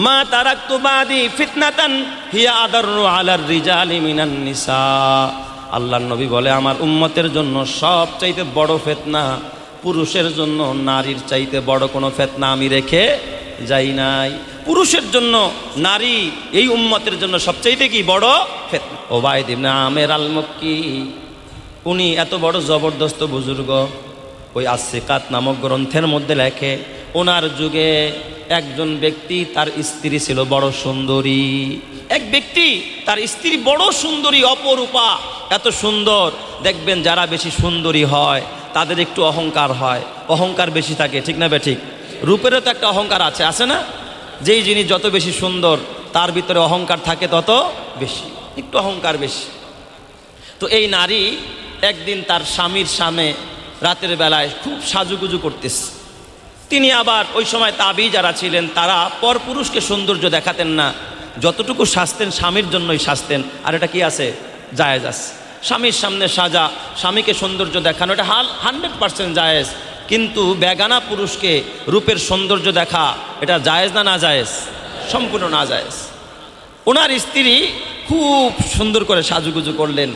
মা তারাকতু বাদি ফিতনাতান হিয়া আদাররু আলার রিজালি মিনান নিসা। আল্লাহর নবী বলে, আমার উম্মতের জন্য সবচাইতে বড় ফিতনা পুরুষের জন্য, নারীর চাইতে বড় কোনো ফিতনা আমি রেখে যাই নাই। পুরুষের জন্য নারী এই উম্মতের জন্য সবচাইতে কি বড় ফিতনা। উবাইদ ইবনে আমের আল মক্কি, উনি এত বড় জবরদস্ত বুজুর্গ, ওই আস-সিকাত নামক গ্রন্থের মধ্যে লেখে, ওনার যুগে একজন ব্যক্তি, তার স্ত্রী ছিল বড় সুন্দরী। এক ব্যক্তি, তার স্ত্রী বড় সুন্দরী, অপরূপা, এত সুন্দর। দেখবেন যারা বেশি সুন্দরী হয় তাদের একটু অহংকার হয়, অহংকার বেশি থাকে, ঠিক না বে ঠিক? রূপেরও তো একটা অহংকার আছে, আছে না? যেই জিনিস যত বেশি সুন্দর তার ভিতরে অহংকার থাকে তত বেশি, একটু অহংকার বেশি। তো এই নারী একদিন তার স্বামীর সামনে রাতের বেলায় খুব সাজুগুজু করতেছে। তিনি আবার ওই সময় তাবি যারা ছিলেন তারা পরপুরুষকে সৌন্দর্য দেখাতেন না, যতটুকু সাজতেন স্বামীর জন্যই সাজতেন। আর এটা কি আছে? জায়েজ আছে। স্বামীর সামনে সাজা, স্বামীকে সৌন্দর্য দেখানো, এটা 100% জায়েজ। কিন্তু বেগানা পুরুষকে রূপের সৌন্দর্য দেখা, এটা জায়েজ না না জায়েজ? সম্পূর্ণ না জায়েজ। ওনার স্ত্রী খুব সুন্দর করে সাজুগুজু করলেন।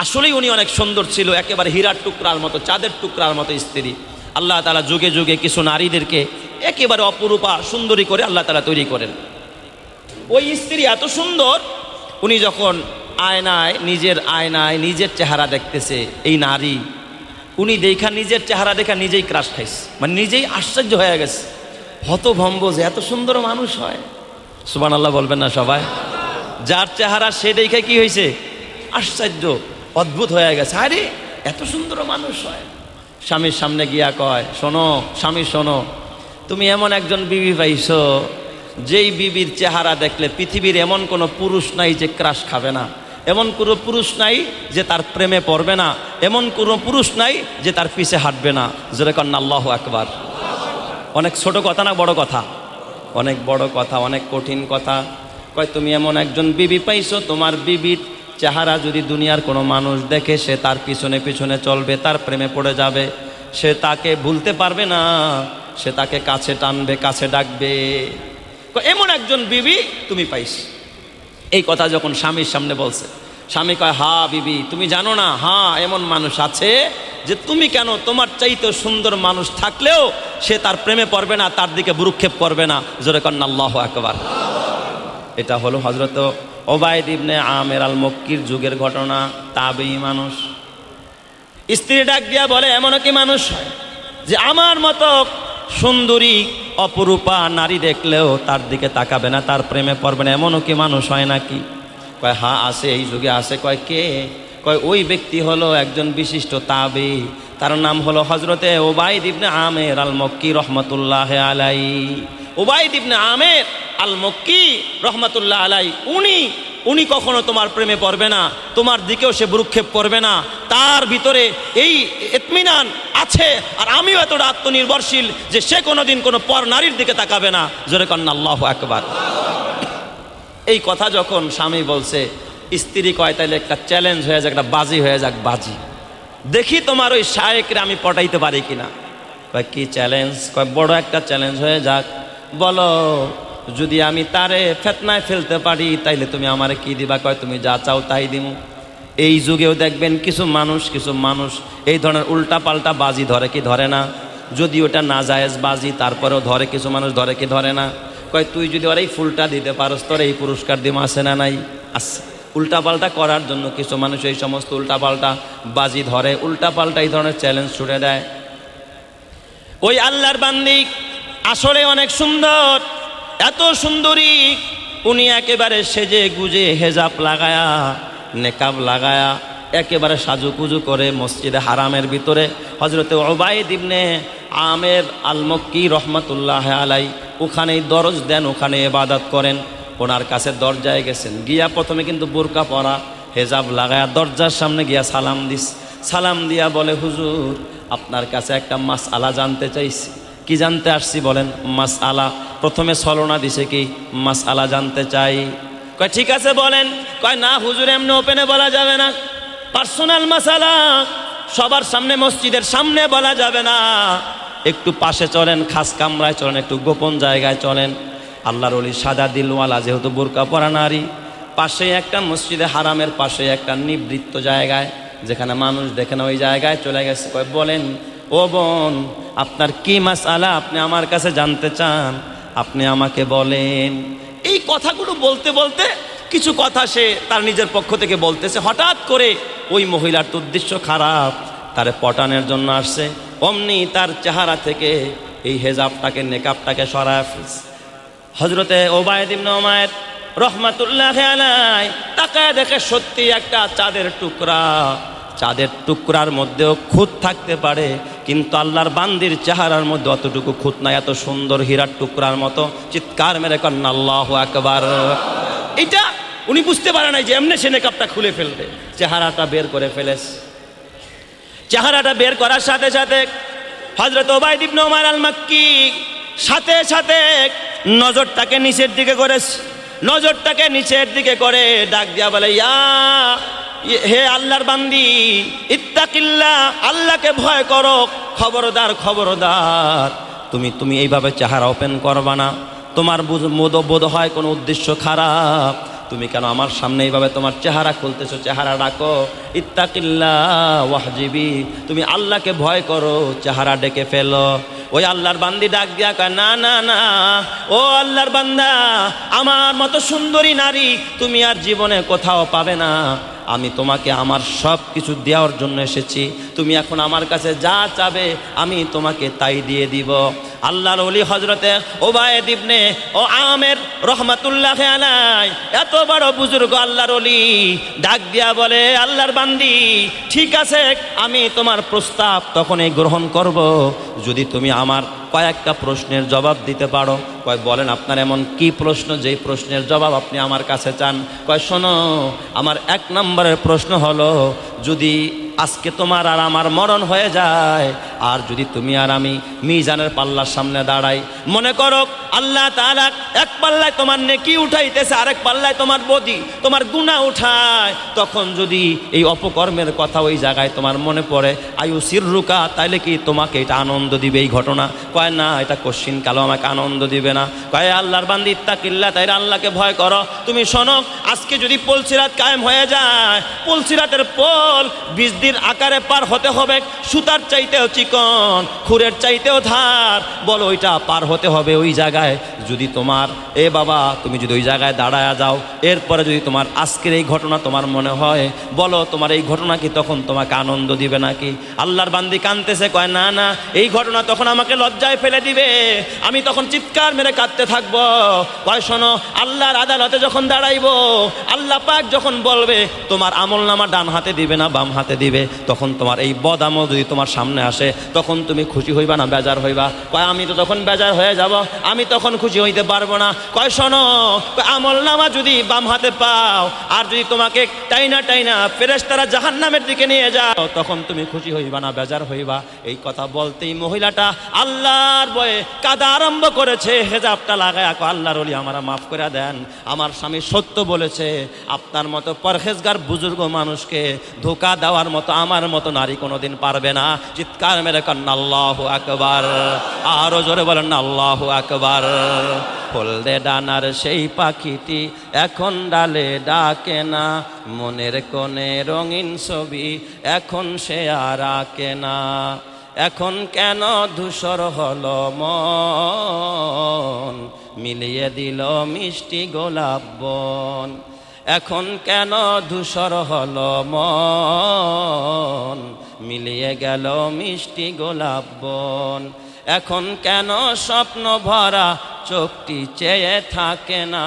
আসলেই উনি অনেক সুন্দর ছিল, একেবারে হীরার টুকরার মতো, চাঁদের টুকরার মতো স্ত্রী। আল্লাহ তাআলা যুগে যুগে কিছু নারীদেরকে একেবারে অপরূপা সুন্দরী করে আল্লাহ তাআলা তৈরি করেন। ওই স্ত্রী এত সুন্দর, উনি যখন আয়নায় নিজের চেহারা দেখতেছে, এই নারী, উনি দেখা নিজের চেহারা দেখা নিজেই ক্রাশ খাইছে, মানে নিজেই আশ্চর্য হয়ে গেছে, হতভম্ব যে এত সুন্দর মানুষ হয়। সুবহানাল্লাহ বলবেন না সবাই? যার চেহারা সে দেখে কি হয়েছে? আশ্চর্য, অদ্ভুত হয়ে গেছে, আরে এত সুন্দর মানুষ হয়। স্বামীর সামনে গিয়া কয়, শোনো স্বামী, শোনো, তুমি এমন একজন বিবি পাইছো, যেই বিবির চেহারা দেখলে পৃথিবীর এমন কোনো পুরুষ নাই যে ক্রাশ খাবে না, এমন কোনো পুরুষ নাই যে তার প্রেমে পড়বে না, এমন কোনো পুরুষ নাই যে তার পিছে হাঁটবে না। জোরে কন্না আল্লাহু আকবার। অনেক ছোট কথা না বড় কথা? অনেক বড় কথা, অনেক কঠিন কথা। কয় তুমি এমন একজন বিবি পাইছো, তোমার বিবির চেহারা যদি দুনিয়ার কোনো মানুষ দেখে সে তার পিছনে পিছনে চলবে, তার প্রেমে পড়ে যাবে, সে তাকে ভুলতে পারবে না, সে তাকে কাছে টানবে, কাছে ডাকবে। এমন একজন বিবি তুমি পাইছ। এই কথা যখন স্বামীর সামনে বলছে, স্বামী কয়, হা বিবি, তুমি জানো না, হ্যাঁ এমন মানুষ আছে যে তুমি কেন, তোমার চাইতে সুন্দর মানুষ থাকলেও সে তার প্রেমে পড়বে না, তার দিকে ভ্রুক্ষেপ করবে না। জোরে কন্না আল্লাহু আকবার। এটা হলো হযরত উবাইদ ইবনে আমের আল মক্কির যুগের ঘটনা। তাবেঈ মানুষ। স্ত্রী ডাক দিয়া বলে, এমনও কি মানুষ হয় যে আমার মতো সুন্দরী অপরূপা নারী দেখলেও তার দিকে তাকাবে না, তার প্রেমে পড়বে না, এমনও কি মানুষ হয় নাকি? কয় হ্যাঁ আছে, এই যুগে আছে। কয় কে? কয় ওই ব্যক্তি হলো একজন বিশিষ্ট তাবেঈ, তার নাম হলো হযরতে উবাইদ ইবনে আমের আল মক্কি রহমতুল্লাহ আলাইহি। উবাইদ ইবনে আমের আল মক্কি রহমতুল্লাহ আলাইহি, উনি কখনো তোমার প্রেমে পড়বে না, তোমার দিকেও সে ভ্রুক্ষেপ করবে না, তার ভিতরে এই ইতমিনান আছে। আর আমিও এতটা আত্মনির্ভরশীল যে সে কোনোদিন কোনো পর নারীর দিকে তাকাবে না। জোরে কন্না আল্লাহু আকবার। এই কথা যখন স্বামী বলছে, স্ত্রী কয় তাইলে একটা চ্যালেঞ্জ হয়ে যাক, একটা বাজি হয়ে যাক, বাজি দেখি তোমার ওই শায়েকরে আমি পটাইতে পারি কিনা। কয় কি চ্যালেঞ্জ? কয় বড় একটা চ্যালেঞ্জ হয়ে যাক, বলো যদি আমি তারে ফিতনায় ফেলতে পারি তাইলে তুমি আমারে কি দিবা? কয় তুমি যা চাও তাই দিমু। এই যুগেও দেখবেন কিছু মানুষ এই ধরনের উল্টা পাল্টা বাজি ধরে কি ধরে না? যদি ওটা না জায়েজ বাজি তারপরেও ধরে, কিছু মানুষ ধরে কি ধরে না? কয় তুই যদি ওর এই ফুলটা দিতে পারস তোর এই পুরস্কার দিম, আছে না নাই? আছে। উল্টা পাল্টা করার জন্য কিছু মানুষ এই সমস্ত উল্টা পাল্টা বাজি ধরে, উল্টা পাল্টা এই ধরনের চ্যালেঞ্জ ছুড়ে দেয়। ওই আল্লাহর বান্দি আসলে অনেক সুন্দর, এত সুন্দরী, উনি একেবারে সেজে গুজে হেজাব লাগায়া, নেকাব লাগায়া, একেবারে সাজুকুজু করে মসজিদে হারামের ভিতরে হযরতে উবাইদ ইবনে আমের আল মক্কি রহমতুল্লাহ আলাই ওখানেই দরজ দেন, ওখানে ইবাদত করেন। ওনার কাছে দরজায় গেছেন, গিয়া প্রথমে কিন্তু বোরকা পরা, হেজাব লাগায়া দরজার সামনে গিয়া সালাম দিস। সালাম দিয়া বলে, হুজুর আপনার কাছে একটা মাসআলা জানতে চাইছি। কি জানতে আসছি বলেন? মাসআলা। প্রথমে ছলনা দিছে, কি মাসআলা জানতে চাই। কয় ঠিক আছে বলেন। কয় না হুজুর, এমনি ওপেনে বলা যাবে না, পার্সোনাল মাসআলা, সবার সামনে মসজিদের সামনে বলা যাবে না, একটু পাশে চলেন, খাস কামরায় চলেন, একটু গোপন জায়গায় চলেন। আল্লাহর ওলি সাদা দিলওয়ালা, যেহেতু বোরকা পরা নারী, পাশে একটা মসজিদে হারামের পাশে একটা নিবৃত্ত জায়গায় যেখানে মানুষ দেখে না, ওই জায়গায় চলে গেছে। কয় বলেন ও বোন, আপনার কি মাসআলা আপনি আমার কাছে জানতে চান, আপনি আমাকে বলেন। এই কথাগুলো বলতে বলতে কিছু কথা সে তার নিজের পক্ষ থেকে বলতেছে। হঠাৎ করে ওই মহিলার তো উদ্দেশ্য খারাপ, তারে পটানোর জন্য আসছে। অমনি তার চেহারা থেকে এই হেজাবটাকে, নেকাবটাকে সরায় ফেলছে। হজরতে ওবায়দ ইবনে উমাইর রহমাতুল্লাহ আলাইহি তাকায় দেখে সত্যি একটা চাঁদের টুকরা। চাঁদের টুকরার মধ্যেও খুঁত থাকতে পারে, কিন্তু আল্লাহর বান্দির চেহারার মধ্যে অতটুকু খুঁত নাই, এত সুন্দর হীরার টুকরার মতো। চিৎকার মেরে কন্যা আল্লাহু আকবার। এটা উনি বুঝতে পারে নাই যে এমনি সে নেকাবটা খুলে ফেলবে, চেহারাটা বের করে ফেলেছে। চেহারাটা বের করার সাথে সাথে হযরত ওবায়দ ইবনে উমাইর আল মাক্কি সাথে সাথে নজরটাকে নিচের দিকে করেছে। নজরটাকে নিচের দিকে করে ডাক দিয়া বলে, ইয়া হে আল্লাহর বান্দি, ইত্তাকিল্লাহ, আল্লাহকে ভয় করো, খবরদার খবরদার, তুমি এইভাবে চেহারা ওপেন করবা না। তোমার বোধ হয় কোনো উদ্দেশ্য খারাপ, তুমি কেন আমার সামনে এইভাবে তোমার চেহারা খুলতেছো? চেহারা ডাকো, ইত্তাকিল্লাহ ওয়াহজিবি, তুমি আল্লাহকে ভয় করো, চেহারা ডেকে ফেলো। ওই আল্লাহর বান্দি ডাক দিয়া কয়, না না না, ও আল্লাহর বান্দা, আমার মতো সুন্দরী নারী তুমি আর জীবনে কোথাও পাবে না। আমি তোমাকে আমার সব কিছু দেওয়ার জন্য এসেছি, তুমি এখন আমার কাছে যা চাবে আমি তোমাকে তাই দিয়ে দিব। আল্লাহর ওলি হজরতে ওবায়দ ইবনে আমের রহমাতুল্লাহ আলাইহি এত বড় বুজুর্গ আল্লাহর ওলি ডাক দিয়া বলে, আল্লাহর বান্দি, ঠিক আছে, আমি তোমার প্রস্তাব তখনই গ্রহণ করব যদি তুমি আমার কয়েকটা প্রশ্নের জবাব দিতে পারো। কয় বলেন আপনার এমন কি প্রশ্ন যেই প্রশ্নের জবাব আপনি আমার কাছে চান? কয় শোনো, আমার 1 নম্বরের প্রশ্ন হলো, যদি আজকে তোমার আর আমার মরণ হয়ে যায়, আর যদি তুমি আর আমি মিজানের পাল্লার সামনে দাঁড়াই, মনে করো আল্লাহ তাআলা এক পাল্লায় তোমার নেকি উঠাইতেছে, আরেক পাল্লায় তোমার বদি, তোমার গুনাহ উঠায়, তখন যদি এই অপকর্মের কথা ওই জায়গায় তোমার মনে পড়ে, আয়ু সিররুকা, তাইলে কি তোমাকে এটা আনন্দ দিবে এই ঘটনা? কয় না, এটা কোশ্চিন কালো আমাকে আনন্দ দিবে না। কয় আল্লাহর বান্দি, ইত্তাকিল্লাহ, তাইলে আল্লাহকে ভয় করো। তুমি শোনো, আজকে যদি পুলসিরাত কায়েম হয়ে যায়, পুলসিরাতের পোল 20 দিন আকারে পার হতে হবে, সুতার চাইতেও চিকন, খুরের চাইতেও ধার, বলো ওইটা পার হতে হবে। ওই জায়গায় যদি তোমার বাবা তুমি যদি ওই জায়গায় দাঁড়ায়া যাও, এরপরে যদি তোমার আজকের এই ঘটনা তোমার মনে হয়, বলো তোমার এই ঘটনা কি তখন তোমাকে আনন্দ দিবে নাকি? আল্লাহর বান্দি কাঁদতেছে, কয় না না, এই ঘটনা তখন আমাকে লজ্জায় ফেলে দিবে, আমি তখন চিৎকার মেরে কাঁদতে থাকবো। কয় শোনো, আল্লাহর আদালতে যখন দাঁড়াইবো, আল্লাহ পাক যখন বলবে তোমার আমলনামা ডান হাতে দিবে না বাম হাতে দিবে, তখন তোমার এই বদ আমল যদি তোমার সামনে আসে, তখন তুমি খুশি হইবা না বেজার হইবা? কয় আমি তো তখন বেজার হয়ে যাব, আমি তখন খুশি হইতে পারবো না। কয় শোনো, আমলনামা যদি বাম হাতে পাও, আর যদি তোমাকে টাইনা টাইনা ফেরেশতারা জাহান্নামের দিকে নিয়ে যাও, তখন তুমি খুশি হইবা না বেজার হইবা? এই কথা বলতেই মহিলাটা আল্লাহর ভয়ে কাঁদা আরম্ভ করেছে, হেজাবটা লাগায়, আল্লাহর ওলি আমারা মাফ করে দেন, আমার স্বামী সত্য বলেছে, আপনার মতো পরহেজগার বুজুর্গ মানুষকে ধোকা দেওয়ার মতো আমার মতো নারী কোনোদিন পারবে না। চিৎকার মেরে কান্না আল্লাহু আকবার, আরো জোরে বলেন না আল্লাহু আকবার। হলদে ডানার সেই পাখিটি এখন ডালে ডাকে না, মনের কোণে রঙিন ছবি এখন সে আর আঁকে না। এখন কেন ধূসর হলো মন, মিলিয়ে দিল মিষ্টি গোলাপ বন। এখন কেন ধূসর হলো মন, মিলিয়ে গেল মিষ্টি গোলাপ বন। এখন কেন স্বপ্ন ভরা চোখটি চেয়ে থাকে না,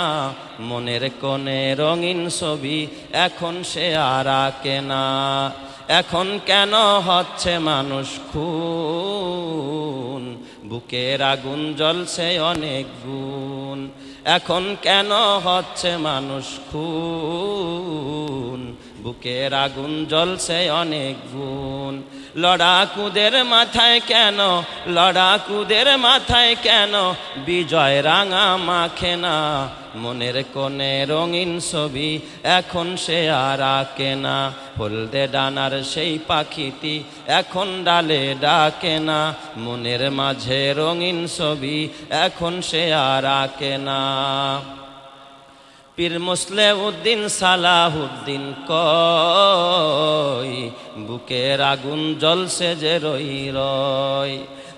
মনের কোণে রঙিন ছবি এখন সে আর আঁকে না। এখন কেন হচ্ছে মানুষ খুন, বুকের আগুন জ্বলছে অনেক গুণ। এখন কেন হচ্ছে মানুষ খুন, বুকের আগুন জ্বলছে অনেক গুণ। লড়াকুদের মাথায় কেন, লড়াকুদের মাথায় কেন বিজয় রাঙা মাখে না, মনের কোণে রঙিন ছবি এখন সে আর আঁকে না, হলদে ডানার সেই পাখিটি এখন ডালে ডাকে না, মনের মাঝে রঙিন ছবি এখন সে আর আঁকে না। পীর মুসলেউদ্দিন সালাহুদ্দিন কয় বুকের আগুন জ্বলছে যে রই রয়,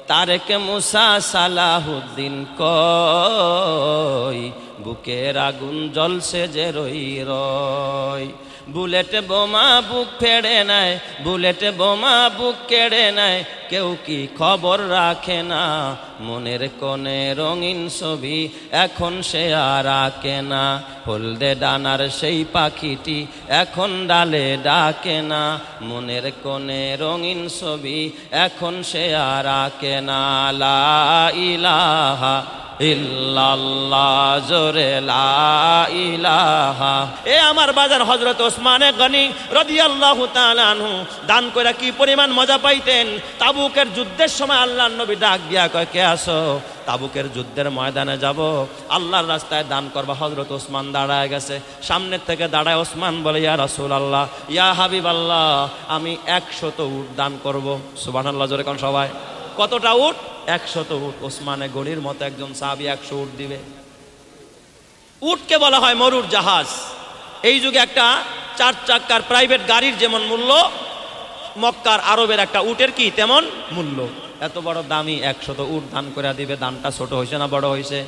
তারেক মুসা সালাহুদ্দিন কয় বুকের আগুন জ্বলছে যে রই রয়। বুলেট বোমা বুক ফেড়ে নেয়, বুলেট বোমা বুক কেড়ে নেয়, কেউ কি খবর রাখে না, মনের কোণে রঙিন ছবি এখন সে আর আঁকে না, হলদে ডানার সেই পাখিটি এখন ডালে ডাকে না, মনের কোণে রঙিন ছবি এখন সে আর আঁকে না। লা ইলাহা ইল্লাল্লাহ, জোরে লা ইলাহা। এ আমার বাজার হযরত ওসমানে গনি রাদিয়াল্লাহু তাআলা আনহু দান কইরা কি পরিমাণ মজা পাইতেন। তাবুকের যুদ্ধের সময় আল্লাহর নবী ডাক দিয়া কয়, কে আসো? তাবুকের যুদ্ধের ময়দানে যাব, আল্লাহর রাস্তায় দান করবা। হযরত ওসমান দাঁড়ায় গেছে, সামনের থেকে দাঁড়ায় ওসমান বলে, ইয়া রাসূলুল্লাহ, ইয়া হাবিবাল্লাহ, আমি 100 উট দান করব। সুবহানাল্লাহ, জোরে কোন সবাই। কতটা উট? 100 উট। ওসমানে গনির মতো একজন সাহাবী 100 উট দিবে। উটকে বলা হয় মরুর জাহাজ। এই যুগে একটা 4 চাকার প্রাইভেট গাড়ির যেমন মূল্য, মক্কার আরবের একটা উটের কি তেমন মূল্য। এত বড় দামি 100 উট দান করে দিবে। দানটা ছোট হয়েছে না বড় হয়েছে?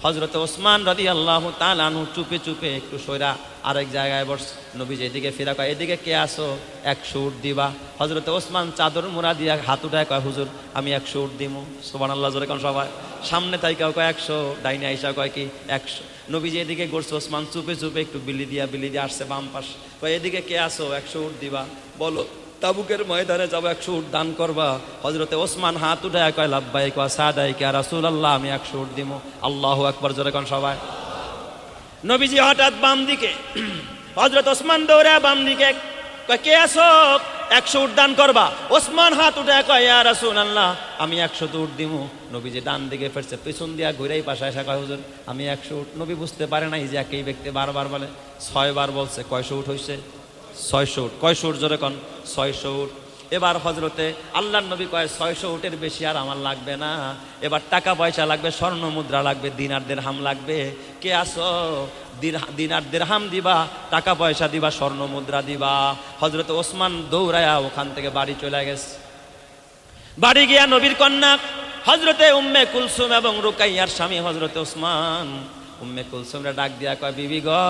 হযরত ওসমান রাদিয়াল্লাহু তাআলা আনহু চুপে চুপে একটু সইরা আরেক জায়গায় বস। নবী যেদিকে ফিরা কয়, এদিকে কে আসো? 100 উট দিবা। হযরত ওসমান চাদর মুড়া দিয়া হাত উঠায় কয়, হুজুর আমি 100 উট দিমু। সুবহানাল্লাহ, জোরে কোন সবাই। সামনে তাই কেউ কয় 100, ডাইনে আইসা কয় কি 100। নবীজি এদিকে গড়ছে, ওসমান চুপে চুপে একটু বিলি দিয়া আসছে বাম পাশ। কয়, এদিকে কে আসো? 100 উট দিবা। বলো তাবুকের ময়দানে যাবো, 100 উট দান করবা। হযরতে ওসমান হাত উঠায় কয়, লাব্বাইক ওয়া সাদাইক ইয়া রাসূলুল্লাহ, আমি 100 উট দিমু। আল্লাহু আকবার, জোরে কোন সবাই। নবীজি হঠাৎ বাম দিকে, হযরত ওসমান দৌড়া বাম দিকে কয়, কে আসো? 100 উট দান করবা। ওসমান হাত উঠায় কয়, ইয়া রাসূলুল্লাহ, আমি 100 উট দিমু। নবীজি ডান দিকে ফিরছে, পিছন দিয়া ঘুরেই পাশে এসে কয়, হুজুর আমি 100 উট। নবী বুঝতে পারে নাই যে একই ব্যক্তি বারবার বলে। 6 বার বলছে। কয়শো উট হইছে? 600 উট। কয়শো উট? জোরে কোন। 600 উট। এবার হযরতে আল্লাহর নবী কয়, 600 উটের বেশি আর আমার লাগবে না, এবার টাকা পয়সা লাগবে, স্বর্ণ মুদ্রা লাগবে, দিনার দিরহাম লাগবে। কে আসো? দিনার দিরহাম দিবা, টাকা পয়সা দিবা, স্বর্ণ মুদ্রা দিবা। হযরত ওসমান দৌড়ায়া ওখান থেকে বাড়ি চলে গেছে। বাড়ি গিয়া নবীর কন্যা হযরতে উম্মে কুলসুম এবং রুকাইয়ার স্বামী হযরতে ওসমান উম্মে কুলসুমরে ডাক দিয়া কয়, বিবি গো,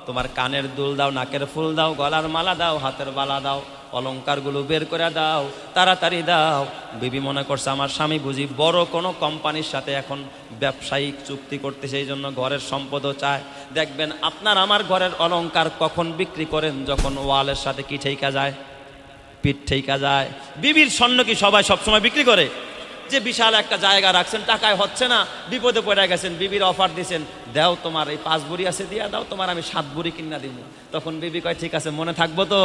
তোমার কানের দুল দাও, নাকের ফুল দাও, গলার মালা দাও, হাতের বালা দাও, অলংকারগুলো বের করে দাও, তাড়াতাড়ি দাও। বিবি মনে করছে আমার স্বামী বুঝি বড় কোনো কোম্পানির সাথে এখন ব্যবসায়িক চুক্তি করতে, সেই জন্য ঘরের সম্পদও চায়। দেখবেন আপনার আমার ঘরের অলংকার কখন বিক্রি করেন? যখন ওয়ালের সাথে কি ঠেকা যায়, পিঠ ঠেকা যায়। বিবির স্বর্ণ কি সবাই সবসময় বিক্রি করে? যে বিশাল একটা জায়গা রাখছেন, টাকায় হচ্ছে না, বিপদে পড়ে গেছেন, বিবির অফার দিয়েছেন, দাও তোমার এই 5 ভরি আছে দিয়া দাও, তোমার আমি 7 ভরি কিনা দিব। তখন বিবি কয়, ঠিক আছে, মনে থাকবো তো?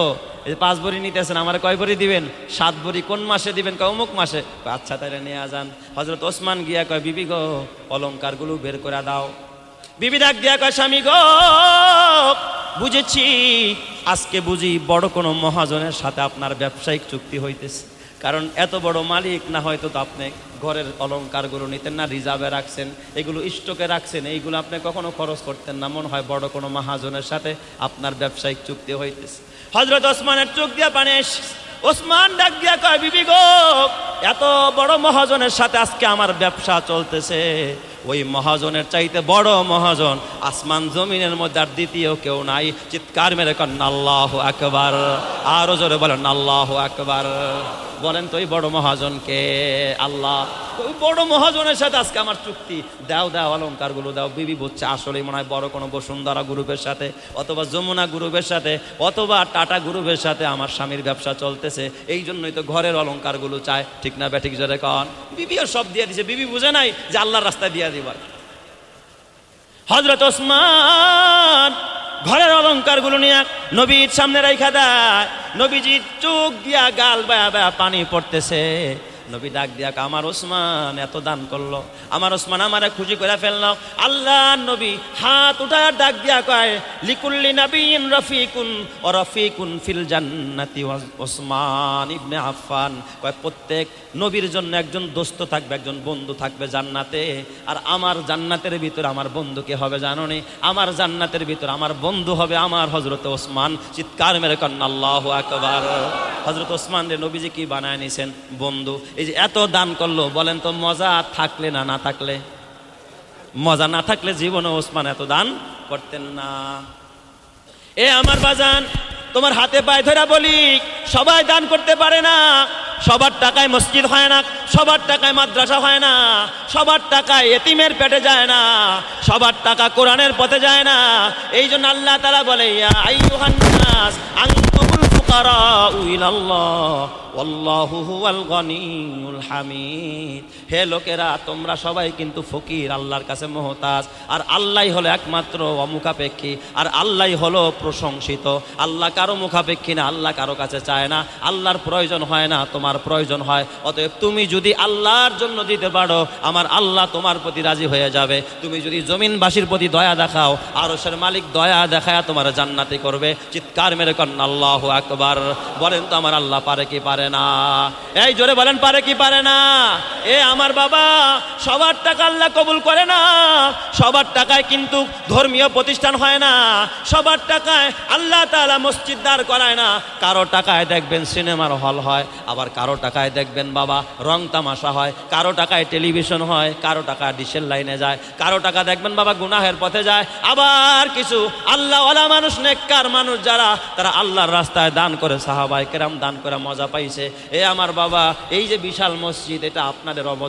এই 5 ভরি নিতেছেন, আমার কয় ভরি দিবেন? 7 ভরি। কোন মাসে দিবেন? কয় অমুক মাসে। আচ্ছা তাইলে নিয়ে যান। হযরত ওসমান গিয়া কয়, বিবি গো, অলংকারগুলো বের করে দাও। বিবি ডাক দিয়া কয়, স্বামী গো, বুঝেছি, আজকে বুঝি বড় কোনো মহাজনের সাথে আপনার ব্যবসায়িক চুক্তি হইতেছে। কারণ এত বড় মালিক না হয়তো তো আপনি ঘরের অলংকারগুলো নিতেন না, রিজার্ভে রাখছেন, এগুলো স্টকে রাখছেন, এইগুলো আপনি কখনো খরচ করতেন না। মনে হয় বড় কোনো মহাজনের সাথে আপনার ব্যবসায়িক চুক্তি হইতেছে। হযরত ওসমানের চোখ দিয়া পানি এসেছে। ওসমান ডাক দিয়া কয়, বিবি গো, এত বড় মহাজনের সাথে আজকে আমার ব্যবসা চলতেছে। ওই মহাজনের চাইতে বড় মহাজন আসমান জমিনের মধ্যে আর দ্বিতীয় কেউ নাই। চিৎকার মেরে কন্যা আল্লাহু আকবার। আরো জোরে বলেন আল্লাহু আকবার। বলেন তো এই বড় মহাজনকে? আল্লাহ। ওই বড় মহাজনের সাথে আজকে আমার চুক্তি। দাও দাও অলংকারগুলো দাও। বিবি বুঝছে আসলেই মনে হয় বড় কোনো বসুন্ধরা গ্রুপের সাথে অথবা যমুনা গ্রুপের সাথে অথবা টাটা গ্রুপের সাথে আমার স্বামীর ব্যবসা চলতেছে, এই জন্যই তো ঘরের অলংকারগুলো চায়। ঠিক না ব্যাঠিক জোরে কন? বিবিও সব দিয়ে দিছে। বিবি বুঝে নাই যে আল্লাহর রাস্তায় দিয়া দিবার। হযরত ওসমান ঘরের অলংকারগুলো নিয়ে নবীর সামনে রাইখা দেয়। নবীজির চোখ দিয়া গাল বায়া বায়া পানি পড়তেছে। নবী ডাক দিয়া আমার ওসমান এত দান করলো, আমার ওসমান আমারে খুশি করে ফেললো। আল্লাহ নবী হাত উঠায় ডাক দিয়া কয়, লিকুল্লি নাবিয়িন রাফিকুন ওয়া রাফিকুন ফিল জান্নাতি ওসমান ইবনে আফফান। কয় প্রত্যেক নবীর জন্য একজন দোস্ত থাকবে, একজন বন্ধু থাকবে জান্নাতে। আর আমার জান্নাতের ভিতরে আমার বন্ধু কে হবে জানো নি? আমার জান্নাতের ভিতরে আমার বন্ধু হবে আমার হযরত ওসমান। চিৎকার মেরে কন্না আল্লাহু আকবার। হযরত ওসমান রে নবীজি কি বানায় নিছেন? বন্ধু। এই যে এত দান করলো, বলেন তো মজা থাকলে না থাকলে? মজা না থাকলে জীবনে ওসমান এত দান করতেন না। এ আমার বাজান, তোমার হাতে পায়ে ধরা বলি, সবাই দান করতে পারে না। সবার টাকায় মসজিদ হয় না, সবার টাকায় মাদ্রাসা হয় না, সবার টাকায় এতিমের পেটে যায় না, সবার টাকা কোরআনের পথে যায় না। এই জন্য আল্লাহ তাআলা বলে, ইয়া আইয়ুহান নাস আনতুমুল ফুকারাউ ইলাল্লাহ ওয়াল্লাহু হুয়াল গনিয়ুল হামিদ। হে লোকেরা, তোমরা সবাই কিন্তু ফকির, আল্লাহর কাছে মুহতাজ। আর আল্লাহই হলো একমাত্র অমুখাপেক্ষী, আর আল্লাহই হলো প্রশংসিত। আল্লাহ কারো মুখাপেক্ষী না, আল্লাহ কারো কাছে চায় না, আল্লাহর প্রয়োজন হয় না, তোমার প্রয়োজন হয়। অতএব তুমি যদি আল্লাহর জন্য দিতে পারো, আমার আল্লাহ তোমার প্রতি রাজি হয়ে যাবে। তুমি যদি জমিনবাসীর প্রতি দয়া দেখাও, আরশের মালিক দয়া দেখায় তোমার জান্নাতি করবে। চিৎকার মেরে কন্না আল্লাহু আকবার। বলেন তো আমার আল্লাহ পারে কি পারে না? এই জোরে বলেন, পারে কি পারে না? এ আমার বাবা, সবার টাকা আল্লাহ কবুল করে না। সবার টাকায় কিন্তু ধর্মীয় প্রতিষ্ঠান হয় না, সবার টাকায় আল্লাহ তাআলা মসজিদ দাঁড় করায় না। কারো টাকায় দেখবেন সিনেমার হল হয়, আবার কারো টাকায় দেখবেন বাবা রং তামাশা হয়, কারো টাকায় টেলিভিশন হয়, কারো টাকা ডিশের লাইনে যায়, কারো টাকা দেখবেন বাবা গুনাহের পথে যায়। আবার কিছু আল্লাহওয়ালা মানুষ, নেককার মানুষ যারা, তারা আল্লাহর রাস্তায় দান করে, সাহাবায়ে কেরাম দান করে মজা পাইছে। এ আমার বাবা, এই যে বিশাল মসজিদ, এটা আপনাদের অবদান।